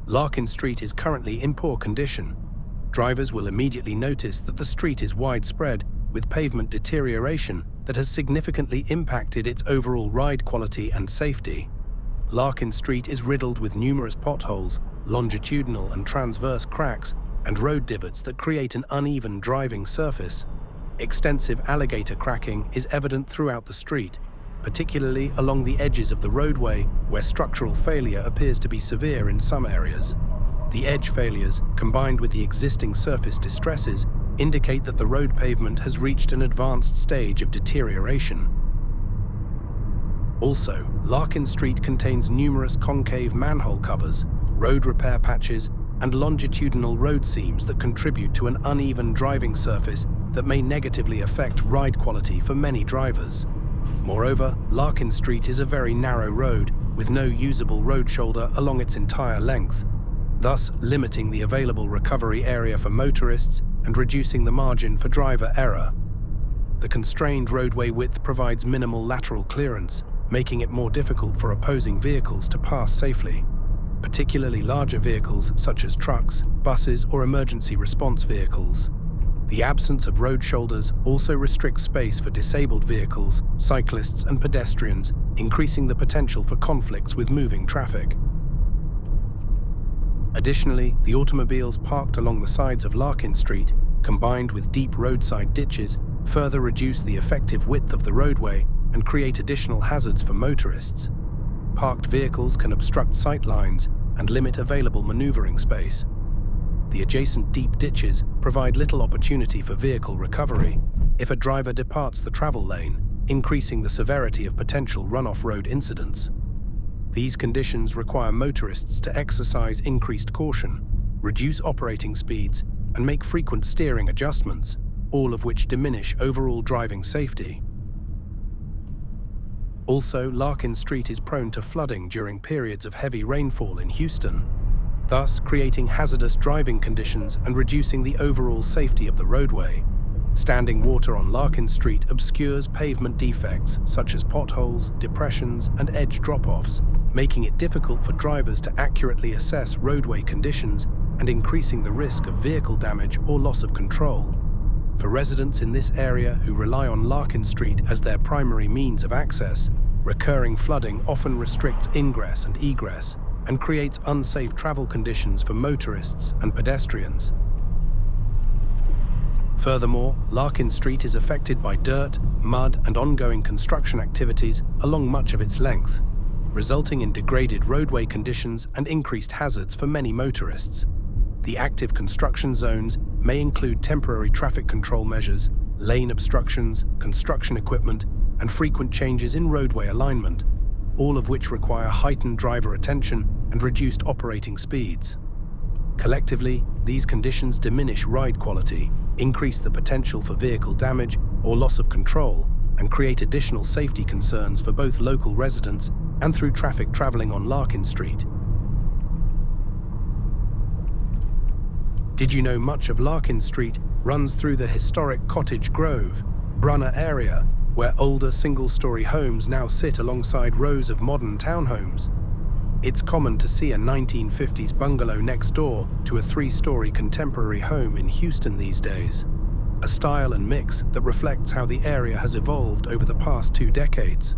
Larkin Street is currently in poor condition. Drivers will immediately notice that the street is widespread, with pavement deterioration that has significantly impacted its overall ride quality and safety. Larkin Street is riddled with numerous potholes, longitudinal and transverse cracks, and road divots that create an uneven driving surface. Extensive alligator cracking is evident throughout the street, particularly along the edges of the roadway, where structural failure appears to be severe in some areas. The edge failures, combined with the existing surface distresses, indicate that the road pavement has reached an advanced stage of deterioration. Also, Larkin Street contains numerous concave manhole covers, road repair patches, and longitudinal road seams that contribute to an uneven driving surface that may negatively affect ride quality for many drivers. Moreover, Larkin Street is a very narrow road with no usable road shoulder along its entire length, thus limiting the available recovery area for motorists and reducing the margin for driver error. The constrained roadway width provides minimal lateral clearance, making it more difficult for opposing vehicles to pass safely, particularly larger vehicles such as trucks, buses, or emergency response vehicles. The absence of road shoulders also restricts space for disabled vehicles, cyclists, and pedestrians, increasing the potential for conflicts with moving traffic. Additionally, the automobiles parked along the sides of Larkin Street, combined with deep roadside ditches, further reduce the effective width of the roadway and create additional hazards for motorists. Parked vehicles can obstruct sight lines and limit available maneuvering space. The adjacent deep ditches provide little opportunity for vehicle recovery if a driver departs the travel lane, increasing the severity of potential run-off road incidents. These conditions require motorists to exercise increased caution, reduce operating speeds, and make frequent steering adjustments, all of which diminish overall driving safety. Also, Larkin Street is prone to flooding during periods of heavy rainfall in Houston, thus creating hazardous driving conditions and reducing the overall safety of the roadway. Standing water on Larkin Street obscures pavement defects such as potholes, depressions, and edge drop-offs, making it difficult for drivers to accurately assess roadway conditions and increasing the risk of vehicle damage or loss of control. For residents in this area who rely on Larkin Street as their primary means of access, recurring flooding often restricts ingress and egress and creates unsafe travel conditions for motorists and pedestrians. Furthermore, Larkin Street is affected by dirt, mud, and ongoing construction activities along much of its length, resulting in degraded roadway conditions and increased hazards for many motorists. The active construction zones may include temporary traffic control measures, lane obstructions, construction equipment, and frequent changes in roadway alignment, all of which require heightened driver attention and reduced operating speeds. Collectively, these conditions diminish ride quality, increase the potential for vehicle damage or loss of control, and create additional safety concerns for both local residents and through traffic traveling on Larkin Street. Did you know much of Larkin Street runs through the historic Cottage Grove, Brunner area, where older single-story homes now sit alongside rows of modern townhomes? It's common to see a 1950s bungalow next door to a 3-story contemporary home in Houston these days, a style and mix that reflects how the area has evolved over the past 2 decades.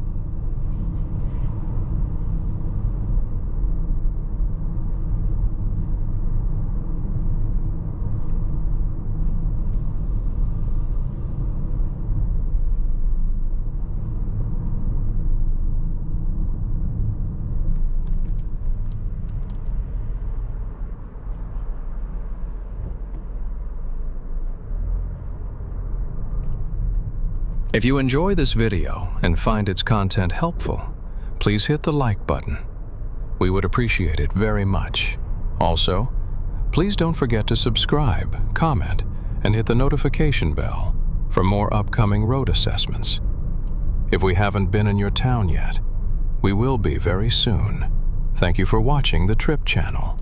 If you enjoy this video and find its content helpful, please hit the like button. We would appreciate it very much. Also, please don't forget to subscribe, comment, and hit the notification bell for more upcoming road assessments. If we haven't been in your town yet, we will be very soon. Thank you for watching the Trip Channel.